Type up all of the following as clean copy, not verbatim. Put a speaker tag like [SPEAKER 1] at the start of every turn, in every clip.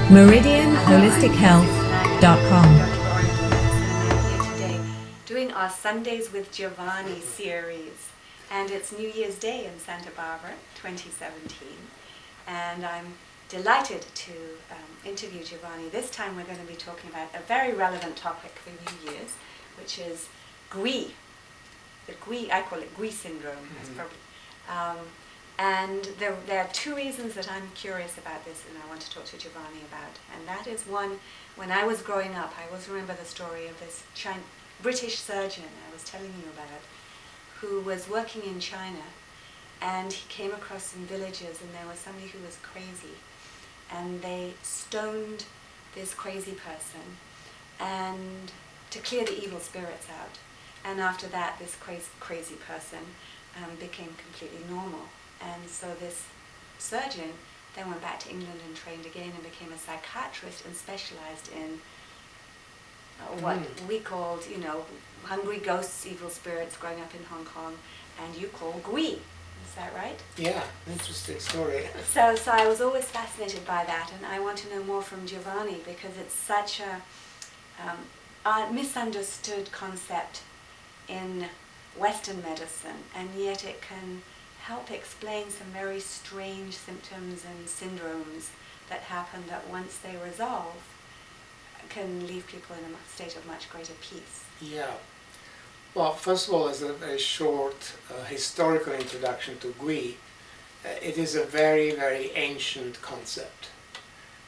[SPEAKER 1] meridianholistichealth.com.
[SPEAKER 2] Here today, doing our Sundays with Giovanni series, and it's New Year's Day in Santa Barbara, 2017, and I'm delighted to interview Giovanni. This time we're going to be talking about a very relevant topic for New Year's, which is GUI. The GUI, I call it GUI syndrome. That's probably. And there are two reasons that I'm curious about this and I want to talk to Giovanni about. And that is one, when I was growing up, I always remember the story of this British surgeon I was telling you about, who was working in China, and he came across some villages and there was somebody who was crazy. And they stoned this crazy person and to clear the evil spirits out. And after that, this crazy person became completely normal. And so this surgeon then went back to England and trained again and became a psychiatrist and specialized in what we called, hungry ghosts, evil spirits growing up in Hong Kong, and you call GUI. Is that right?
[SPEAKER 3] Yeah, interesting story.
[SPEAKER 2] So I was always fascinated by that, and I want to know more from Giovanni because it's such a misunderstood concept in Western medicine, and yet it can help explain some very strange symptoms and syndromes that happen that once they resolve can leave people in a state of much greater peace.
[SPEAKER 3] Yeah. Well, first of all, as a very short historical introduction to GUI, it is a very, very ancient concept.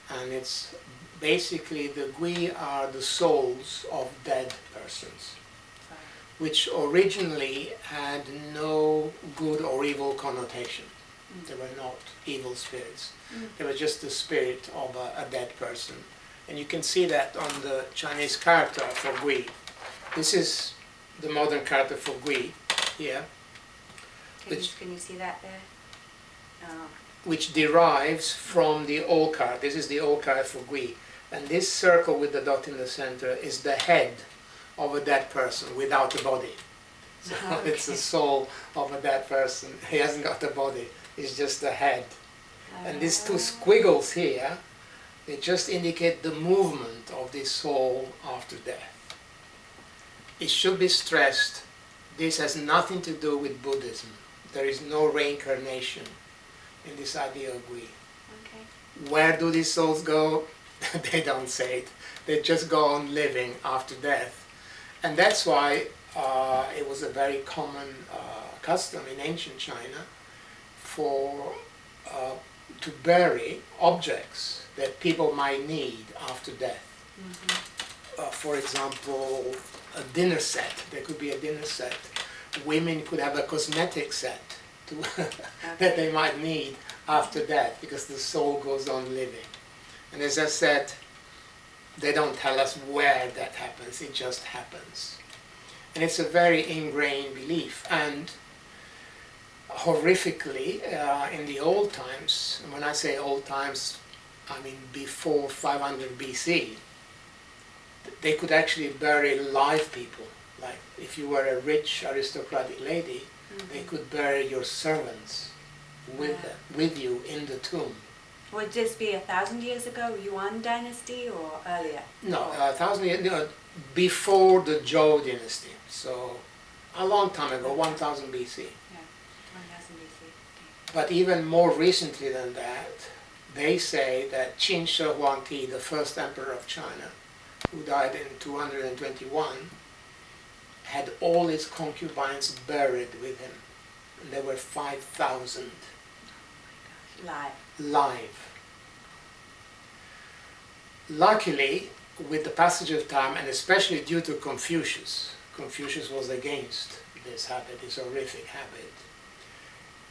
[SPEAKER 3] And it's basically the GUI are the souls of dead persons, which originally had no good or evil connotation. They were not evil spirits. They were just the spirit of a dead person. And you can see that on the Chinese character for GUI. This is the modern character for GUI here.
[SPEAKER 2] Can you see that there?
[SPEAKER 3] Which derives from the old card. This is the old card for GUI. And this circle with the dot in the center is the head of a dead person without a body. So it's the soul of a dead person. He hasn't got a body, it's just the head. And these two squiggles here, they just indicate the movement of this soul after death. It should be stressed, this has nothing to do with Buddhism. There is no reincarnation in this idea of GUI.
[SPEAKER 2] Okay.
[SPEAKER 3] Where do these souls go? They don't say it. They just go on living after death. And that's why it was a very common custom in ancient China to bury objects that people might need after death. For example, a dinner set. There could be a dinner set. Women could have a cosmetic set that they might need after death because the soul goes on living. And as I said, they don't tell us where that happens, it just happens. And it's a very ingrained belief. And horrifically, in the old times, and when I say old times, I mean before 500 BC, they could actually bury live people. Like if you were a rich aristocratic lady, they could bury your servants with you in the tomb.
[SPEAKER 2] Would this be 1,000 years ago, Yuan dynasty, or earlier?
[SPEAKER 3] No, 1,000 years, before the Zhou dynasty. So a long time ago, 1000 BC.
[SPEAKER 2] Yeah, 1000 BC. Okay.
[SPEAKER 3] But even more recently than that, they say that Qin Shi Huangdi, the first emperor of China, who died in 221, had all his concubines buried with him. And there were 5,000. Live. Luckily, with the passage of time, and especially due to Confucius was against this habit, this horrific habit,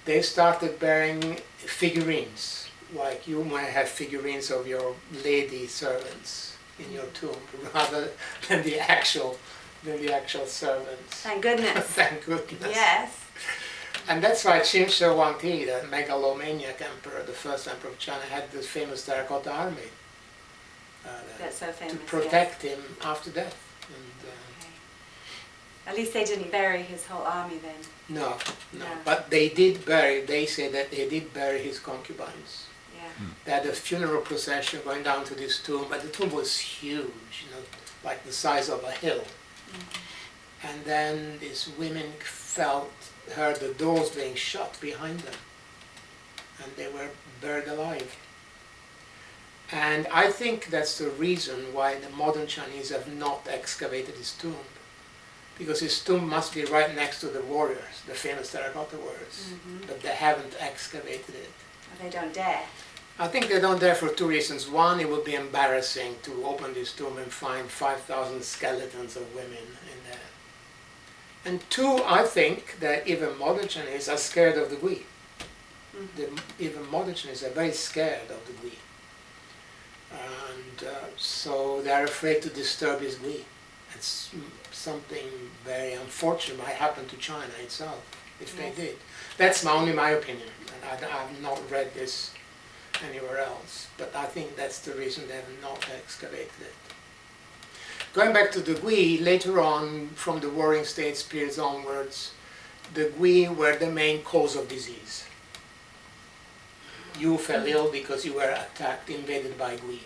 [SPEAKER 3] they started burying figurines, like you might have figurines of your lady servants in your tomb, rather than the actual servants.
[SPEAKER 2] Thank goodness.
[SPEAKER 3] Thank goodness.
[SPEAKER 2] Yes.
[SPEAKER 3] And that's why Qin Shi Huangdi, the megalomaniac emperor, the first emperor of China, had this famous terracotta army
[SPEAKER 2] That's so famous,
[SPEAKER 3] to protect him after death. And,
[SPEAKER 2] okay. At least they didn't bury his whole army then.
[SPEAKER 3] No. But they did bury, they say that they did bury his concubines.
[SPEAKER 2] Yeah.
[SPEAKER 3] They had a funeral procession going down to this tomb, but the tomb was huge, you know, like the size of a hill. And then these women heard the doors being shut behind them, and they were buried alive. And I think that's the reason why the modern Chinese have not excavated his tomb, because his tomb must be right next to the warriors, the famous terracotta warriors, but they haven't excavated it.
[SPEAKER 2] They don't dare.
[SPEAKER 3] I think they don't dare for two reasons. One, it would be embarrassing to open this tomb and find 5,000 skeletons of women in there. And two, I think that even modern Chinese are scared of the GUI. Even modern Chinese are very scared of the GUI. And so they're afraid to disturb his GUI. It's something very unfortunate might happen to China itself if they did. That's only my opinion, and I've not read this anywhere else, but I think that's the reason they have not excavated it. Going back to the GUI, later on, from the Warring States periods onwards, the GUI were the main cause of disease. You fell ill because you were attacked, invaded by GUI,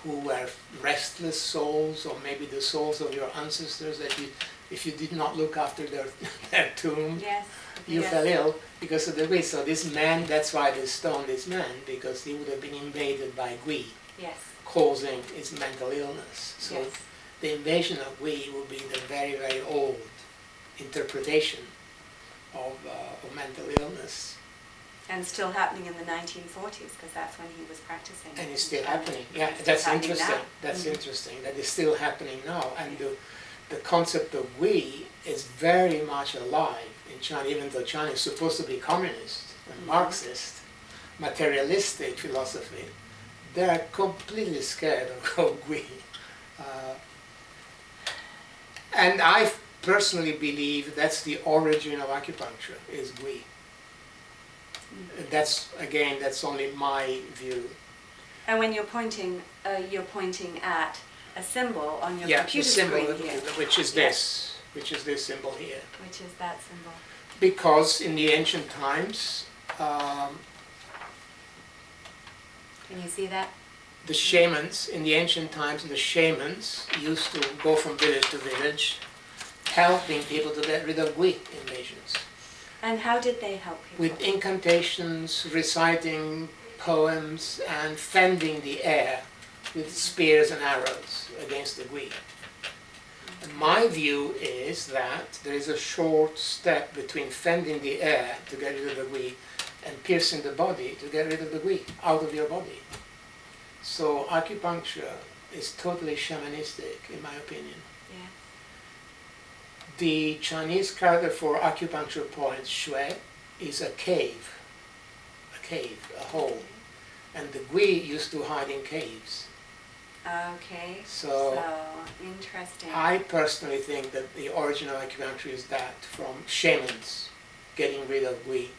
[SPEAKER 3] who were restless souls, or maybe the souls of your ancestors that if you did not look after their tomb, you fell ill because of the GUI. So this man, that's why they stoned this man, because he would have been invaded by GUI, causing his mental illness. So the invasion of GUI will be the very, very old interpretation of mental illness.
[SPEAKER 2] And still happening in the 1940s, because that's when he was practicing.
[SPEAKER 3] And it's still happening. Yeah, that's interesting. That's interesting. That is still happening now. And the concept of GUI is very much alive in China, even though China is supposed to be communist and Marxist, materialistic philosophy. They are completely scared of GUI. And I personally believe that's the origin of acupuncture, is GUI. That's, again, that's only my view.
[SPEAKER 2] And when you're pointing at a symbol on your computer
[SPEAKER 3] symbol,
[SPEAKER 2] screen here.
[SPEAKER 3] which is this, which is this symbol here.
[SPEAKER 2] Which is that symbol?
[SPEAKER 3] Because in the ancient times,
[SPEAKER 2] can you see that?
[SPEAKER 3] The shamans, in the ancient times, the shamans used to go from village to village, helping people to get rid of GUI invasions.
[SPEAKER 2] And how did they help people?
[SPEAKER 3] With incantations, reciting poems, and fending the air with spears and arrows against the GUI. And my view is that there is a short step between fending the air to get rid of the GUI and piercing the body to get rid of the GUI out of your body. So acupuncture is totally shamanistic, in my opinion.
[SPEAKER 2] Yeah.
[SPEAKER 3] The Chinese character for acupuncture point, shui, is a cave, a hole. And the GUI used to hide in caves.
[SPEAKER 2] Okay,
[SPEAKER 3] so
[SPEAKER 2] interesting.
[SPEAKER 3] I personally think that the origin of acupuncture is that, from shamans getting rid of GUI.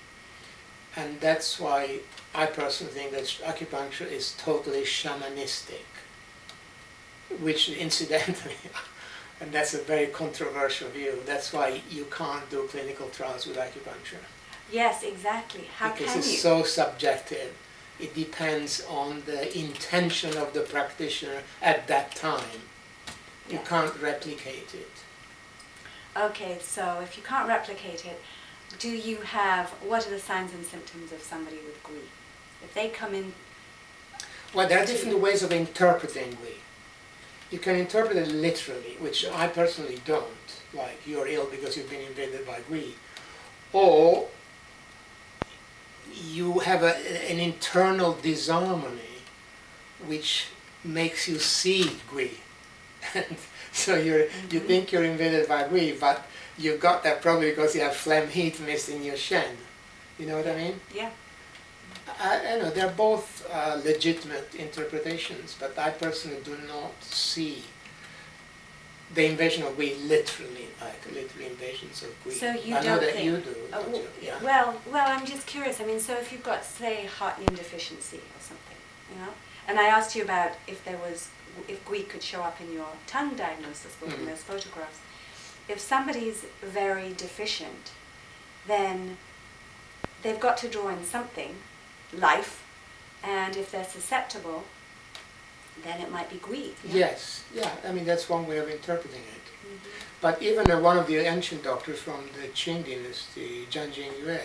[SPEAKER 3] And that's why I personally think that acupuncture is totally shamanistic, which incidentally, and that's a very controversial view, that's why you can't do clinical trials with acupuncture.
[SPEAKER 2] Yes, exactly. How
[SPEAKER 3] because
[SPEAKER 2] can
[SPEAKER 3] it's
[SPEAKER 2] you?
[SPEAKER 3] so subjective. It depends on the intention of the practitioner at that time. You can't replicate it.
[SPEAKER 2] Okay, so if you can't replicate it, what are the signs and symptoms of somebody with GUI? If they come in...
[SPEAKER 3] Well, there are different ways of interpreting GUI. You can interpret it literally, which I personally don't, like you're ill because you've been invaded by GUI. Or you have an internal disharmony which makes you see GUI. So you think you're invaded by GUI, but you've got that probably because you have phlegm heat mist in your shen. You know what I mean?
[SPEAKER 2] Yeah.
[SPEAKER 3] I know they're both legitimate interpretations, but I personally do not see the invasion of GUI literally, like literally invasions of GUI.
[SPEAKER 2] So you
[SPEAKER 3] I know
[SPEAKER 2] don't
[SPEAKER 3] that
[SPEAKER 2] think,
[SPEAKER 3] you do. Don't you? Yeah.
[SPEAKER 2] Well, I'm just curious. I mean, so if you've got, say, heart deficiency or something, you know, and I asked you about if GUI could show up in your tongue diagnosis book in those photographs. If somebody's very deficient, then they've got to draw in something, life, And if they're susceptible, then it might be GUI.
[SPEAKER 3] Yes, yeah, I mean that's one way of interpreting it.
[SPEAKER 2] Mm-hmm.
[SPEAKER 3] But even one of the ancient doctors from the Qing dynasty, Zhang Jingyue,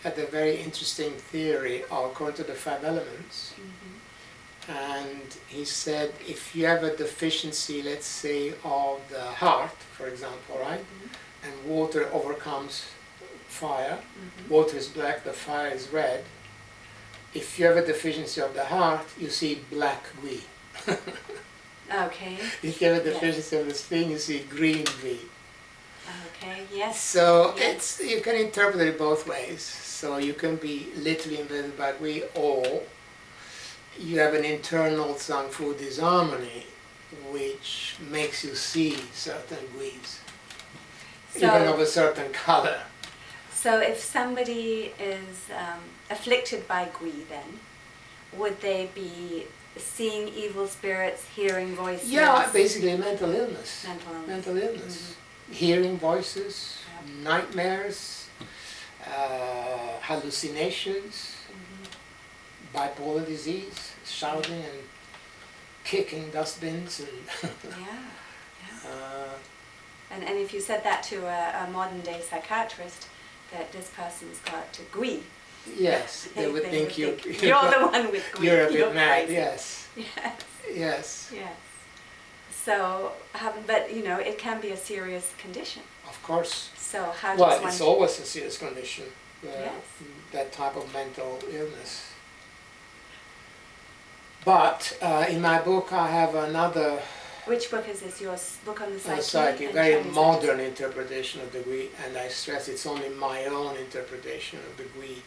[SPEAKER 3] had a very interesting theory according to the five elements.
[SPEAKER 2] Mm-hmm.
[SPEAKER 3] And he said if you have a deficiency, let's say, of the heart, for example, right?
[SPEAKER 2] Mm-hmm.
[SPEAKER 3] And water overcomes fire,
[SPEAKER 2] Mm-hmm.
[SPEAKER 3] water is black, the fire is red. If you have a deficiency of the heart, you see black GUI.
[SPEAKER 2] Okay.
[SPEAKER 3] If you have a
[SPEAKER 2] Yes.
[SPEAKER 3] deficiency of the spleen, you see green GUI.
[SPEAKER 2] Okay, yes.
[SPEAKER 3] So
[SPEAKER 2] Yes.
[SPEAKER 3] you can interpret it both ways. So you can be literally invaded by GUI, or you have an internal Zhang Fu disharmony which makes you see certain GUIs, even of a certain color.
[SPEAKER 2] So if somebody is afflicted by GUI, then would they be seeing evil spirits, hearing voices?
[SPEAKER 3] Yeah, basically mental illness.
[SPEAKER 2] Mental illness.
[SPEAKER 3] Mental illness.
[SPEAKER 2] Mm-hmm.
[SPEAKER 3] Hearing voices,
[SPEAKER 2] Yep.
[SPEAKER 3] nightmares, hallucinations,
[SPEAKER 2] Mm-hmm.
[SPEAKER 3] bipolar disease, shouting and kicking dustbins, and
[SPEAKER 2] Yeah. And if you said that to a modern day psychiatrist, that this person's got GUI,
[SPEAKER 3] yes, they would think
[SPEAKER 2] you're the one with GUI.
[SPEAKER 3] you're a bit mad.
[SPEAKER 2] crazy.
[SPEAKER 3] Yes,
[SPEAKER 2] Yes.
[SPEAKER 3] yes,
[SPEAKER 2] Yes. So, but you know, it can be a serious condition.
[SPEAKER 3] of course.
[SPEAKER 2] So how does
[SPEAKER 3] Well,
[SPEAKER 2] one?
[SPEAKER 3] it's always a serious condition.
[SPEAKER 2] Yes.
[SPEAKER 3] That type of mental illness. But in my book, I have another
[SPEAKER 2] Which book is this? Your book on the psyche?
[SPEAKER 3] psyche,
[SPEAKER 2] and
[SPEAKER 3] very
[SPEAKER 2] Chinese
[SPEAKER 3] modern
[SPEAKER 2] medicine?
[SPEAKER 3] interpretation of the GUI, and I stress it's only my own interpretation of the GUI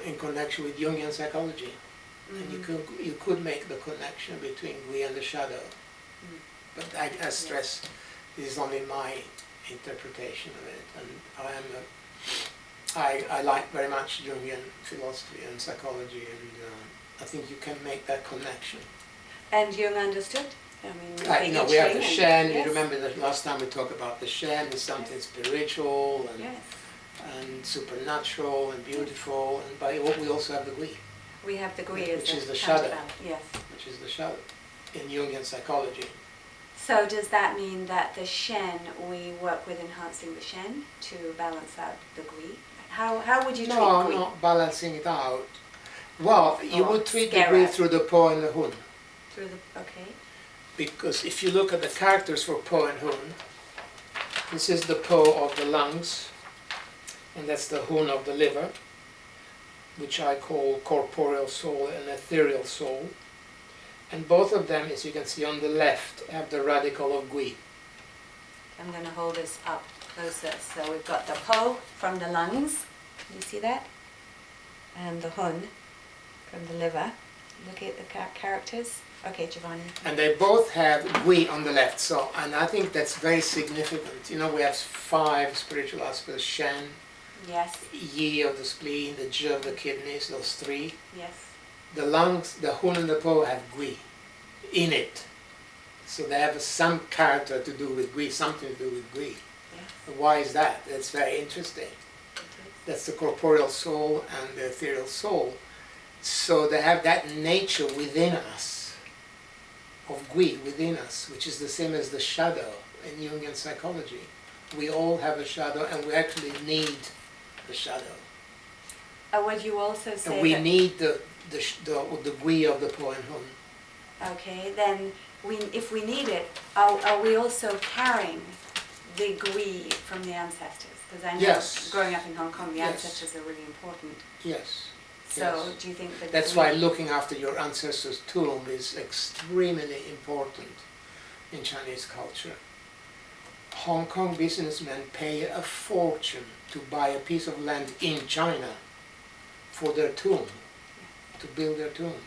[SPEAKER 3] in connection with Jungian psychology. And you could make the connection between GUI and the shadow.
[SPEAKER 2] Mm.
[SPEAKER 3] But I stress this is only my interpretation of it, and I like very much Jungian philosophy and psychology, and I think you can make that connection.
[SPEAKER 2] And Jung understood? I mean,
[SPEAKER 3] We have the Shen.
[SPEAKER 2] Yes.
[SPEAKER 3] You remember the last time we talked about the Shen is something spiritual and,
[SPEAKER 2] Yes.
[SPEAKER 3] and supernatural and beautiful, but we also have the GUI,
[SPEAKER 2] We have the GUI as
[SPEAKER 3] which is the
[SPEAKER 2] counterbalance.
[SPEAKER 3] shadow.
[SPEAKER 2] Yes.
[SPEAKER 3] which is the shadow in Jungian psychology.
[SPEAKER 2] So does that mean that the Shen, we work with enhancing the Shen to balance out the GUI? How would you treat
[SPEAKER 3] No,
[SPEAKER 2] GUI?
[SPEAKER 3] not balancing it out. Well, you
[SPEAKER 2] Or
[SPEAKER 3] would treat the
[SPEAKER 2] scare
[SPEAKER 3] GUI
[SPEAKER 2] it.
[SPEAKER 3] through the Po and the Hun.
[SPEAKER 2] Through the, okay.
[SPEAKER 3] Because if you look at the characters for Po and Hun, this is the Po of the lungs, and that's the Hun of the liver, which I call corporeal soul and ethereal soul. And both of them, as you can see on the left, have the radical of GUI.
[SPEAKER 2] I'm going to hold this up closer. So we've got the Po from the lungs. Can you see that? And the Hun from the liver. Look at the characters. Okay, Giovanni.
[SPEAKER 3] And they both have GUI on the left. So, and I think that's very significant. You know, we have 5 spiritual aspects: Shen,
[SPEAKER 2] Yes.
[SPEAKER 3] Yi of the spleen, the Ji of the kidneys, those 3.
[SPEAKER 2] Yes.
[SPEAKER 3] The lungs, the Hun and the Po have GUI in it. So they have some character to do with GUI, something to do with GUI.
[SPEAKER 2] Yes.
[SPEAKER 3] Why is that? That's very interesting.
[SPEAKER 2] It is.
[SPEAKER 3] That's the corporeal soul and the ethereal soul. So they have that nature within us, of GUI within us, which is the same as the shadow in Jungian psychology. We all have a shadow, and we actually need the shadow.
[SPEAKER 2] Would you also say
[SPEAKER 3] And we
[SPEAKER 2] that,
[SPEAKER 3] need the GUI of the Po and Hun.
[SPEAKER 2] okay, then if we need it, are we also carrying the GUI from the ancestors? Because I know
[SPEAKER 3] Yes.
[SPEAKER 2] growing up in Hong Kong, the
[SPEAKER 3] Yes.
[SPEAKER 2] ancestors are really important.
[SPEAKER 3] Yes.
[SPEAKER 2] So
[SPEAKER 3] Yes.
[SPEAKER 2] do you think that
[SPEAKER 3] That's why looking after your ancestor's tomb is extremely important in Chinese culture. Hong Kong businessmen pay a fortune to buy a piece of land in China for their tomb, to build their tomb,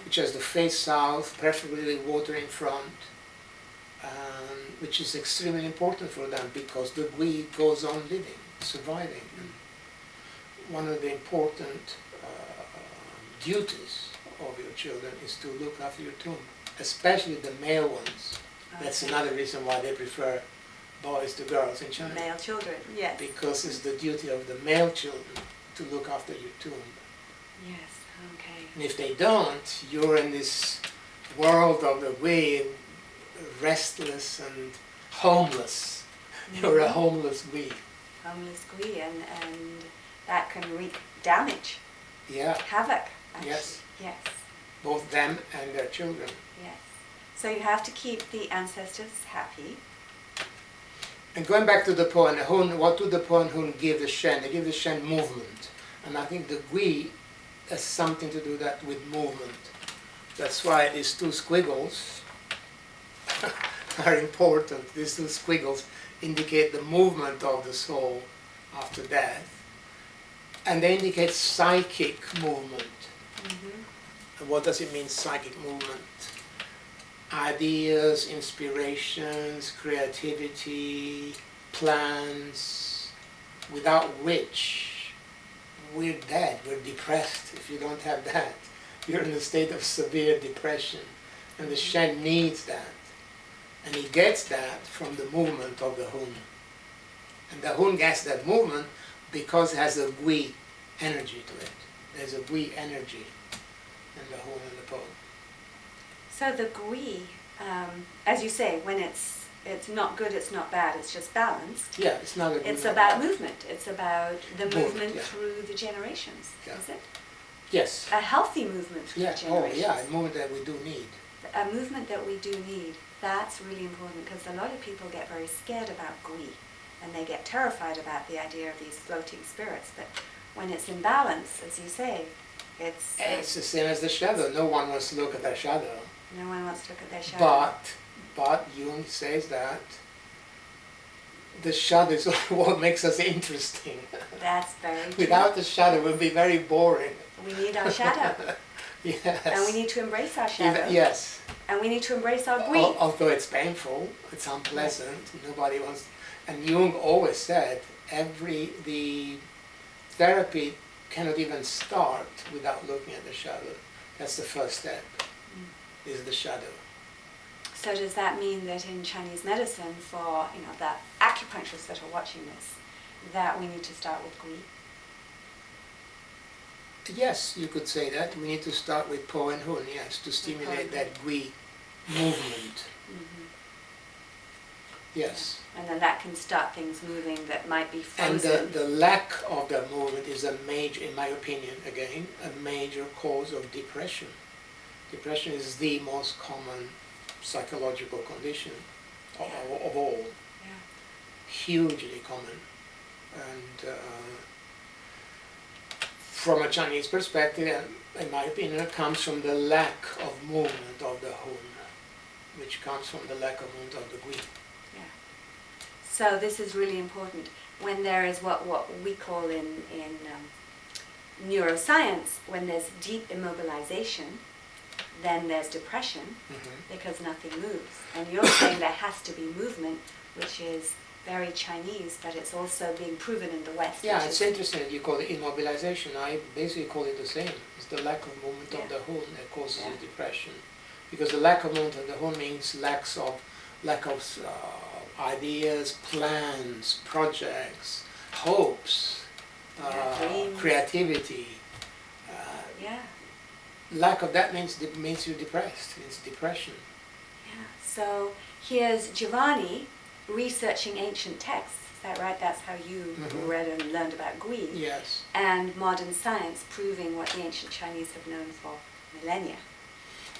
[SPEAKER 3] which has the face south, preferably water in front, which is extremely important for them because the GUI goes on living, surviving. One of the important duties of your children is to look after your tomb, especially the male ones. That's
[SPEAKER 2] Okay.
[SPEAKER 3] another reason why they prefer boys to girls in China.
[SPEAKER 2] male children? Yes.
[SPEAKER 3] Because it's the duty of the male children to look after your tomb.
[SPEAKER 2] Yes, okay.
[SPEAKER 3] And if they don't, you're in this world of the GUI, restless and homeless. You're a homeless GUI.
[SPEAKER 2] Homeless GUI, and that can wreak damage,
[SPEAKER 3] Yeah,
[SPEAKER 2] havoc, actually.
[SPEAKER 3] yes.
[SPEAKER 2] Yes,
[SPEAKER 3] Both them and their children.
[SPEAKER 2] yes. So you have to keep the ancestors happy.
[SPEAKER 3] And going back to the Po and the Hun, what do the Po and Hun give the Shen? They give the Shen movement. And I think the GUI has something to do that with movement. That's why these two squiggles are important. These two squiggles indicate the movement of the soul after death. And they indicate psychic movement. And what does it mean, psychic movement? Ideas, inspirations, creativity, plans, without which we're dead, we're depressed. If you don't have that, you're in a state of severe depression. And the Shen needs that. And he gets that from the movement of the Hun. And the Hun gets that movement because it has a GUI energy to it. There's a GUI energy in the Hun and the Po.
[SPEAKER 2] So the GUI, as you say, when it's not good, it's not bad, it's just balanced.
[SPEAKER 3] Yeah, it's not a good.
[SPEAKER 2] It's about movement. It's about the movement
[SPEAKER 3] yeah.
[SPEAKER 2] through the generations,
[SPEAKER 3] Yeah.
[SPEAKER 2] is it?
[SPEAKER 3] Yes.
[SPEAKER 2] A healthy movement through
[SPEAKER 3] Yeah.
[SPEAKER 2] the
[SPEAKER 3] Oh,
[SPEAKER 2] generations.
[SPEAKER 3] yeah. A movement that we do need.
[SPEAKER 2] A movement that we do need. That's really important because a lot of people get very scared about GUI and they get terrified about the idea of these floating spirits. But when it's in balance, as you say, it's
[SPEAKER 3] It's the same as the shadow. No one wants to look at their shadow.
[SPEAKER 2] no one wants to look at their shadow.
[SPEAKER 3] But Jung says that the shadow is what makes us interesting.
[SPEAKER 2] That's very true.
[SPEAKER 3] Without the shadow, we'll be very boring.
[SPEAKER 2] We need our shadow.
[SPEAKER 3] Yes.
[SPEAKER 2] And we need to embrace our shadow.
[SPEAKER 3] Yes.
[SPEAKER 2] And we need to embrace our GUI.
[SPEAKER 3] Although it's painful, it's unpleasant. Nobody wants. And Jung always said, the therapy cannot even start without looking at the shadow. That's the first step. Is the shadow.
[SPEAKER 2] So does that mean that in Chinese medicine, for the acupuncturists that are watching this, that we need to start with GUI?
[SPEAKER 3] Yes, you could say that. We need to start with Po and Hun, yes, to stimulate that GUI movement. Yes.
[SPEAKER 2] And then that can start things moving that might be
[SPEAKER 3] And
[SPEAKER 2] frozen.
[SPEAKER 3] the lack of that movement is a major, in my opinion, again, a major cause of depression. Depression is the most common psychological condition of all.
[SPEAKER 2] Yeah.
[SPEAKER 3] Hugely common. And from a Chinese perspective, in my opinion, it comes from the lack of movement of the Hun, which comes from the lack of movement of the GUI.
[SPEAKER 2] Yeah. So this is really important. When there is what we call in neuroscience, when there's deep immobilization, then there's depression because nothing moves. And you're saying there has to be movement, which is very Chinese, but it's also being proven in the West.
[SPEAKER 3] Yeah, it's interesting that you call it immobilization. I basically call it the same. It's the lack of movement of the Hun that causes the depression. Because the lack of movement of the Hun means lack of ideas, plans, projects, hopes,
[SPEAKER 2] dreams.
[SPEAKER 3] creativity.
[SPEAKER 2] Yeah.
[SPEAKER 3] Lack of that means you're depressed. It's depression.
[SPEAKER 2] Yeah. So here's Giovanni researching ancient texts. Is that right? That's how you read and learned about GUI.
[SPEAKER 3] Yes.
[SPEAKER 2] And modern science proving what the ancient Chinese have known for millennia.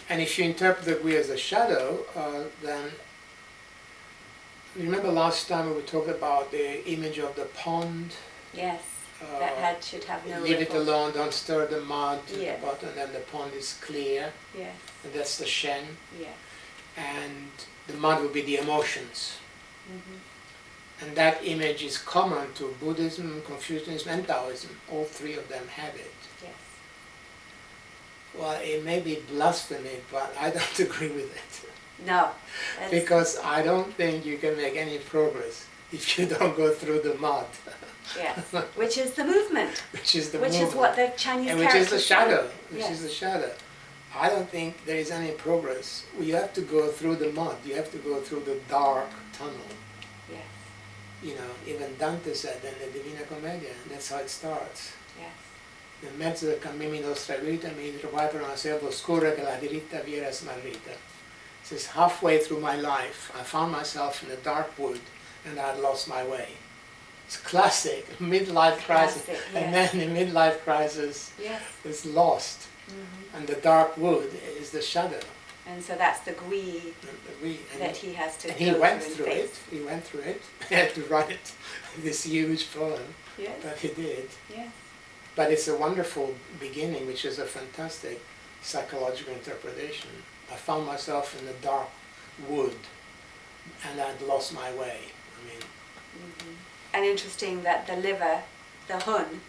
[SPEAKER 3] And if you interpret the GUI as a shadow, then remember last time we talked about the image of the pond.
[SPEAKER 2] Yes. That should have no
[SPEAKER 3] Leave it
[SPEAKER 2] ripples.
[SPEAKER 3] alone, don't stir the mud to
[SPEAKER 2] Yes.
[SPEAKER 3] the bottom, and then the pond is clear.
[SPEAKER 2] Yes.
[SPEAKER 3] And that's the Shen.
[SPEAKER 2] Yes.
[SPEAKER 3] And the mud will be the emotions. And that image is common to Buddhism, Confucianism, and Taoism. All three of them have it.
[SPEAKER 2] Yes.
[SPEAKER 3] Well, it may be blasphemy, but I don't agree with it.
[SPEAKER 2] No.
[SPEAKER 3] Because I don't think you can make any progress if you don't go through the mud.
[SPEAKER 2] Yes. Which is the movement.
[SPEAKER 3] Which is the
[SPEAKER 2] Which
[SPEAKER 3] movement.
[SPEAKER 2] is what the Chinese
[SPEAKER 3] and which is the
[SPEAKER 2] characters
[SPEAKER 3] shadow.
[SPEAKER 2] do.
[SPEAKER 3] Which
[SPEAKER 2] Yes.
[SPEAKER 3] is the shadow. I don't think there is any progress. You have to go through the mud. You have to go through the dark tunnel.
[SPEAKER 2] Yes.
[SPEAKER 3] You know, even Dante said in the Divina Commedia, and that's how it starts.
[SPEAKER 2] Yes.
[SPEAKER 3] in mezzo del cammino nostra vita mi ritrovai per una selva oscura che la diritta via era smarrita. It says, halfway through my life, I found myself in a dark wood and I had lost my way. It's classic, midlife crisis.
[SPEAKER 2] Classic,
[SPEAKER 3] A
[SPEAKER 2] yes.
[SPEAKER 3] man in midlife crisis
[SPEAKER 2] Yes.
[SPEAKER 3] is lost. And the dark wood is the shadow.
[SPEAKER 2] And so that's the GUI
[SPEAKER 3] And
[SPEAKER 2] that he has to
[SPEAKER 3] and
[SPEAKER 2] go
[SPEAKER 3] he went
[SPEAKER 2] through and
[SPEAKER 3] through it.
[SPEAKER 2] face.
[SPEAKER 3] He went through it. He had to write this huge poem,
[SPEAKER 2] Yes.
[SPEAKER 3] but he did.
[SPEAKER 2] Yes.
[SPEAKER 3] But it's a wonderful beginning, which is a fantastic psychological interpretation. I found myself in a dark wood, and I'd lost my way. I mean,
[SPEAKER 2] And interesting that the liver, the hun,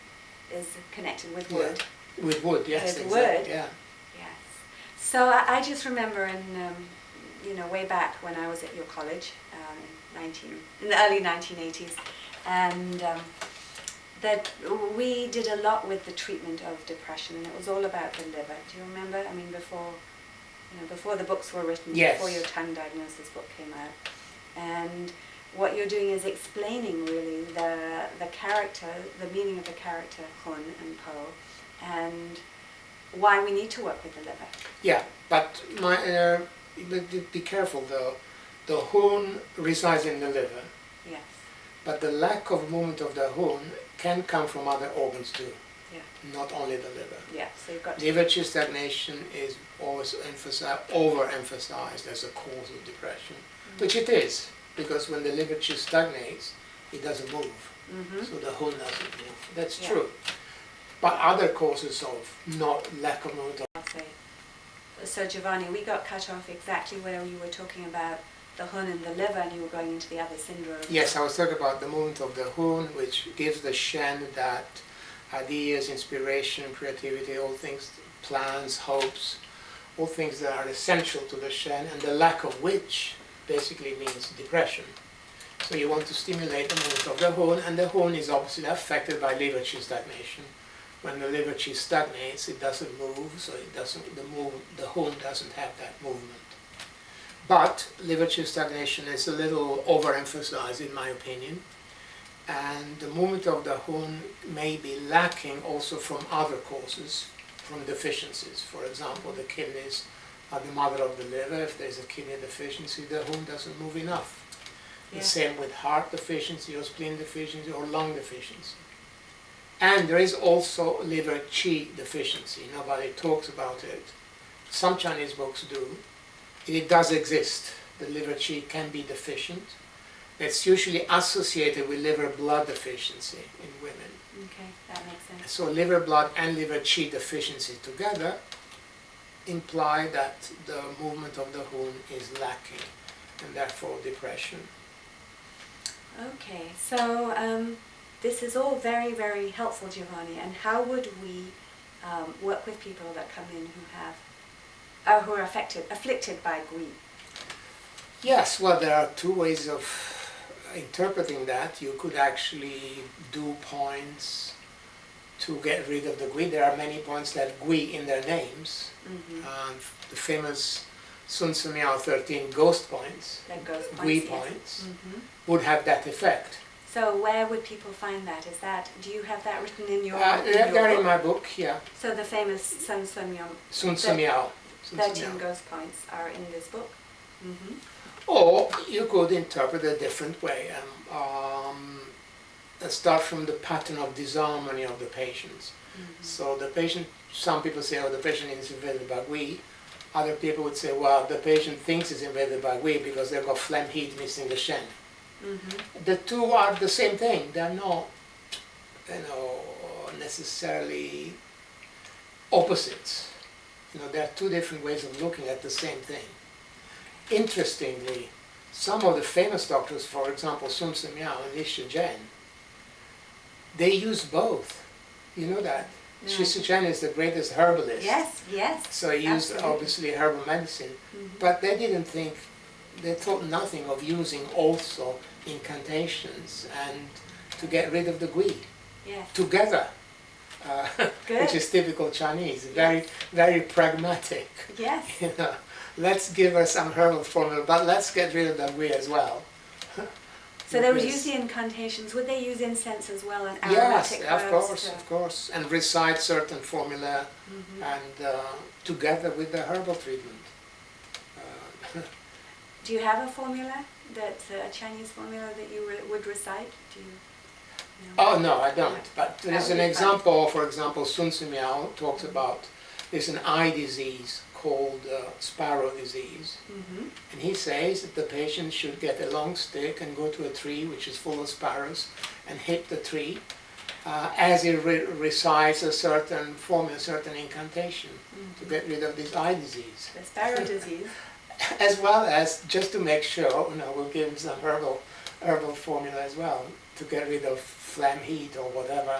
[SPEAKER 2] is connected with
[SPEAKER 3] Yeah.
[SPEAKER 2] wood.
[SPEAKER 3] with wood, yes,
[SPEAKER 2] With
[SPEAKER 3] exactly.
[SPEAKER 2] wood.
[SPEAKER 3] Yeah.
[SPEAKER 2] Yes. So I just remember way back when I was at your college, in the early 1980s, and that we did a lot with the treatment of depression, and it was all about the liver. Do you remember? I mean, before the books were written,
[SPEAKER 3] Yes.
[SPEAKER 2] before your tongue diagnosis book came out, and what you're doing is explaining really the character, the meaning of the character Hun and Po, and why we need to work with the liver.
[SPEAKER 3] Yeah, but be careful though. The horn resides in the liver,
[SPEAKER 2] Yes.
[SPEAKER 3] but the lack of movement of the horn can come from other organs too,
[SPEAKER 2] Yeah.
[SPEAKER 3] not only the liver.
[SPEAKER 2] Yeah. So you've got to.
[SPEAKER 3] Liver chi stagnation is always overemphasized as a cause of depression, which it is, because when the liver chi stagnates, it doesn't move, so the horn doesn't move. That's
[SPEAKER 2] Yeah.
[SPEAKER 3] true. But other causes of not lack of movement.
[SPEAKER 2] So Giovanni, we got cut off exactly where you were talking about the Hun and the liver, and you were going into the other syndrome.
[SPEAKER 3] Yes, I was talking about the movement of the horn, which gives the Shen that ideas, inspiration, creativity, all things, plans, hopes, all things that are essential to the Shen, and the lack of which basically means depression. So you want to stimulate the movement of the horn, and the horn is obviously affected by liver chi stagnation. When the liver chi stagnates, it doesn't move, so the horn doesn't have that movement. But liver chi stagnation is a little overemphasized in my opinion, and the movement of the horn may be lacking also from other causes, from deficiencies. For example, the kidneys are the mother of the liver. If there's a kidney deficiency, the horn doesn't move enough.
[SPEAKER 2] Yeah.
[SPEAKER 3] The same with heart deficiency or spleen deficiency or lung deficiency. And there is also liver qi deficiency. Nobody talks about it. Some Chinese books do. It does exist. The liver qi can be deficient. It's usually associated with liver blood deficiency in women.
[SPEAKER 2] Okay, that makes sense.
[SPEAKER 3] So liver blood and liver qi deficiency together imply that the movement of the horn is lacking, and therefore depression.
[SPEAKER 2] Okay, so this is all very, very helpful, Giovanni. And how would we work with people that come in who are afflicted by GUI?
[SPEAKER 3] Yes, well, there are two ways of interpreting that. You could actually do points to get rid of the GUI. There are many points that have GUI in their names. The famous Sun Tzu Miao 13 ghost points,
[SPEAKER 2] That goes points,
[SPEAKER 3] GUI
[SPEAKER 2] yes.
[SPEAKER 3] points, would have that effect.
[SPEAKER 2] So where would people find that? Do you have that written in your,
[SPEAKER 3] They're in
[SPEAKER 2] book?
[SPEAKER 3] my book, yeah.
[SPEAKER 2] So the famous Sun Tzu Miao
[SPEAKER 3] Sun Tzu Miao.
[SPEAKER 2] 13 ghost points are in this book.
[SPEAKER 3] Or you could interpret a different way. Start from the pattern of disharmony of the patients. So the patient, some people say, oh, the patient is invaded by GUI. Other people would say, well, the patient thinks it's invaded by GUI because they've got phlegm heat missing the Shen. The two are the same thing. They're not, necessarily opposites. There are two different ways of looking at the same thing. Interestingly, some of the famous doctors, for example, Sun Tzu Miao and Li Shizhen, they use both. You know that?
[SPEAKER 2] No.
[SPEAKER 3] Shi Shizhen is the greatest herbalist.
[SPEAKER 2] Yes, yes.
[SPEAKER 3] So he used
[SPEAKER 2] absolutely.
[SPEAKER 3] obviously herbal medicine, but they thought nothing of using also incantations and to get rid of the GUI
[SPEAKER 2] Yes.
[SPEAKER 3] together,
[SPEAKER 2] Good.
[SPEAKER 3] which is typical Chinese, very, very pragmatic.
[SPEAKER 2] Yes.
[SPEAKER 3] Let's give her some herbal formula, but let's get rid of the GUI as well.
[SPEAKER 2] So they would
[SPEAKER 3] Yes.
[SPEAKER 2] use the incantations. Would they use incense as well and
[SPEAKER 3] Yes,
[SPEAKER 2] aromatic
[SPEAKER 3] of
[SPEAKER 2] herbs?
[SPEAKER 3] course, of course, and recite certain formula, and together with the herbal treatment.
[SPEAKER 2] Do you have a formula, a Chinese formula that you would recite? Do you? No.
[SPEAKER 3] Oh no, I don't. But there
[SPEAKER 2] That
[SPEAKER 3] is
[SPEAKER 2] would
[SPEAKER 3] an
[SPEAKER 2] be fun.
[SPEAKER 3] example. For example, Sun Tzu Miao talks about there's an eye disease called sparrow disease, and he says that the patient should get a long stick and go to a tree which is full of sparrows and hit the tree as he recites a certain formula, a certain incantation to get rid of this eye disease.
[SPEAKER 2] The sparrow disease.
[SPEAKER 3] As well as just to make sure, we'll give him some herbal formula as well to get rid of phlegm, heat, or whatever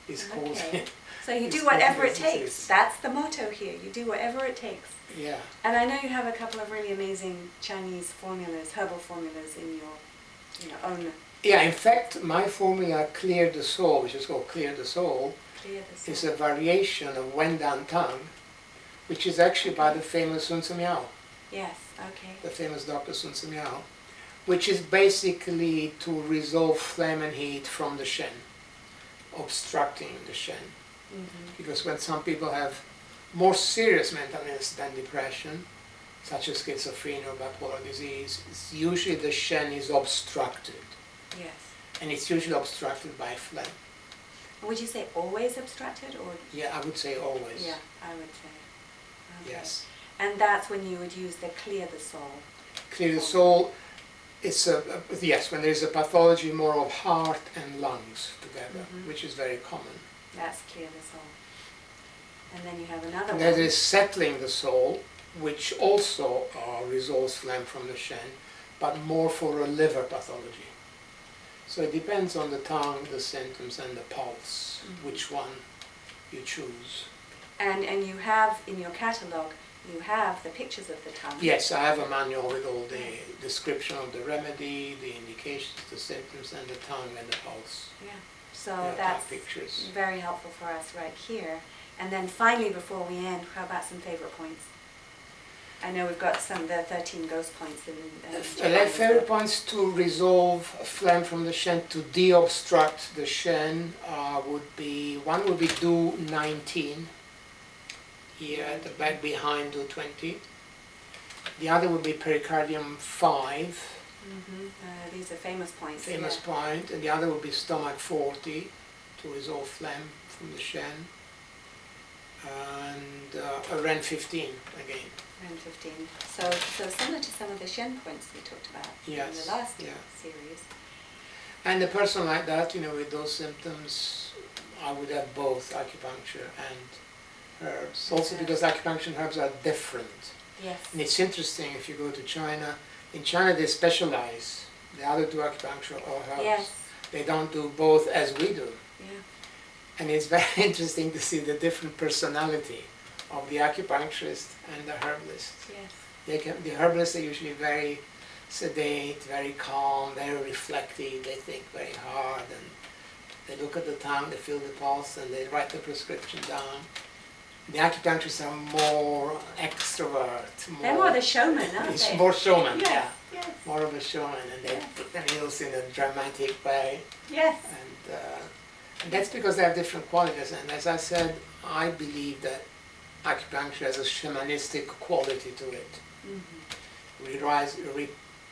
[SPEAKER 3] is causing.
[SPEAKER 2] Okay. So you
[SPEAKER 3] It's
[SPEAKER 2] do whatever it
[SPEAKER 3] causing
[SPEAKER 2] takes.
[SPEAKER 3] disease.
[SPEAKER 2] That's the motto here. You do whatever it takes.
[SPEAKER 3] Yeah.
[SPEAKER 2] And I know you have a couple of really amazing Chinese formulas, herbal formulas in your own
[SPEAKER 3] Yeah, in fact, my formula Clear the Soul, which is called Clear the Soul,
[SPEAKER 2] clear the
[SPEAKER 3] is
[SPEAKER 2] soul.
[SPEAKER 3] a variation of Wendan Tang, which is actually by the famous Sun Tzu Miao,
[SPEAKER 2] Yes, okay.
[SPEAKER 3] the famous Dr. Sun Tzu Miao, which is basically to resolve phlegm and heat from the Shen, obstructing the Shen. Because when some people have more serious mental illness than depression, such as schizophrenia or bipolar disease, it's usually the Shen is obstructed,
[SPEAKER 2] Yes.
[SPEAKER 3] and it's usually obstructed by phlegm.
[SPEAKER 2] Would you say always obstructed or?
[SPEAKER 3] Yeah, I would say always.
[SPEAKER 2] Yeah, I would say. Okay.
[SPEAKER 3] Yes.
[SPEAKER 2] And that's when you would use the clear the soul.
[SPEAKER 3] Clear the Soul, it's yes, when there's a pathology more of heart and lungs together, which is very common.
[SPEAKER 2] That's clear the soul. And then you have another
[SPEAKER 3] And
[SPEAKER 2] one.
[SPEAKER 3] there is Settling the Soul, which also resolves phlegm from the Shen, but more for a liver pathology. So it depends on the tongue, the symptoms, and the pulse, which one you choose.
[SPEAKER 2] And you have in your catalogue, you have the pictures of the tongue.
[SPEAKER 3] Yes, I have a manual with all the description of the remedy, the indications, the symptoms, and the tongue and the pulse.
[SPEAKER 2] Yeah. So
[SPEAKER 3] Yeah,
[SPEAKER 2] that's
[SPEAKER 3] pictures.
[SPEAKER 2] very helpful for us right here. And then finally, before we end, how about some favorite points? I know we've got the 13 ghost points in
[SPEAKER 3] Favorite points to resolve phlegm from the Shen, to de-obstruct the Shen, would be Do 19, here at the back behind Do 20. The other would be Pericardium 5,
[SPEAKER 2] these are famous points.
[SPEAKER 3] famous point, and the other would be Stomach 40, to resolve phlegm from the Shen, and Ren 15 again.
[SPEAKER 2] Ren 15. So similar to some of the Shen points we talked about in
[SPEAKER 3] Yes,
[SPEAKER 2] the last
[SPEAKER 3] yeah.
[SPEAKER 2] series.
[SPEAKER 3] And a person like that, with those symptoms, I would have both acupuncture and herbs. Also because acupuncture and herbs are different.
[SPEAKER 2] Yes.
[SPEAKER 3] And it's interesting, if you go to China, in China they specialize. They either do acupuncture or herbs.
[SPEAKER 2] Yes.
[SPEAKER 3] They don't do both as we do.
[SPEAKER 2] Yeah.
[SPEAKER 3] And it's very interesting to see the different personality of the acupuncturist and the herbalist.
[SPEAKER 2] Yes.
[SPEAKER 3] The herbalists are usually very sedate, very calm, very reflective, they think very hard, and they look at the tongue, they feel the pulse, and they write the prescription down. The acupuncturists are more extrovert.
[SPEAKER 2] They're more the showman, aren't
[SPEAKER 3] It's
[SPEAKER 2] they?
[SPEAKER 3] more showman,
[SPEAKER 2] Yes,
[SPEAKER 3] yeah.
[SPEAKER 2] yes.
[SPEAKER 3] More of a showman, and they
[SPEAKER 2] Yes.
[SPEAKER 3] put their needles in a dramatic way.
[SPEAKER 2] Yes.
[SPEAKER 3] And that's because they have different qualities. And as I said, I believe that acupuncture has a shamanistic quality to it.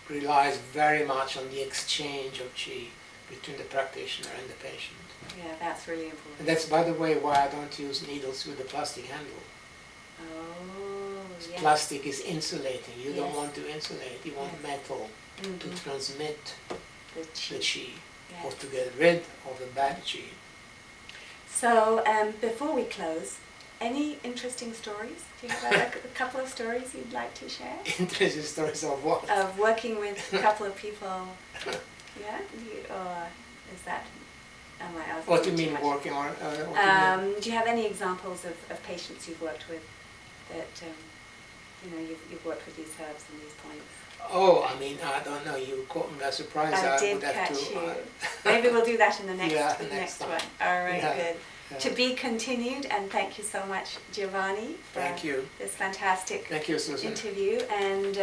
[SPEAKER 3] Relies very much on the exchange of qi between the practitioner and the patient.
[SPEAKER 2] Yeah, that's really important.
[SPEAKER 3] And that's, by the way, why I don't use needles with a plastic handle.
[SPEAKER 2] Oh, yes.
[SPEAKER 3] Plastic is insulating. You don't
[SPEAKER 2] Yes.
[SPEAKER 3] want to insulate. You want
[SPEAKER 2] Yes.
[SPEAKER 3] metal to transmit
[SPEAKER 2] The
[SPEAKER 3] the
[SPEAKER 2] chi.
[SPEAKER 3] qi,
[SPEAKER 2] Yes.
[SPEAKER 3] or to get rid of the bad qi.
[SPEAKER 2] So, before we close, any interesting stories? Do you have a couple of stories you'd like to share?
[SPEAKER 3] Interesting stories of what?
[SPEAKER 2] Of working with a couple of people, yeah? Or is that, am I asking
[SPEAKER 3] What do you
[SPEAKER 2] too
[SPEAKER 3] mean
[SPEAKER 2] much?
[SPEAKER 3] working on? What do you mean?
[SPEAKER 2] Do you have any examples of patients you've worked with that, you've worked with these herbs and these points?
[SPEAKER 3] Oh, I mean, I don't know. You caught me by surprise.
[SPEAKER 2] I did
[SPEAKER 3] would have
[SPEAKER 2] catch
[SPEAKER 3] to,
[SPEAKER 2] you. Maybe we'll do that in the next,
[SPEAKER 3] Yeah,
[SPEAKER 2] the
[SPEAKER 3] next
[SPEAKER 2] next
[SPEAKER 3] time.
[SPEAKER 2] one. All right,
[SPEAKER 3] Yeah,
[SPEAKER 2] good.
[SPEAKER 3] yeah.
[SPEAKER 2] To be continued, and thank you so much, Giovanni, for
[SPEAKER 3] Thank you.
[SPEAKER 2] this fantastic
[SPEAKER 3] Thank you, Susan.
[SPEAKER 2] interview. And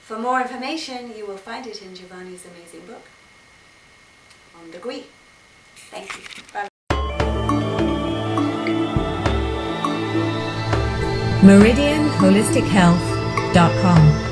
[SPEAKER 2] For more information, you will find it in Giovanni's amazing book on the GUI. Thank you. Bye.
[SPEAKER 1] MeridianHolisticHealth.com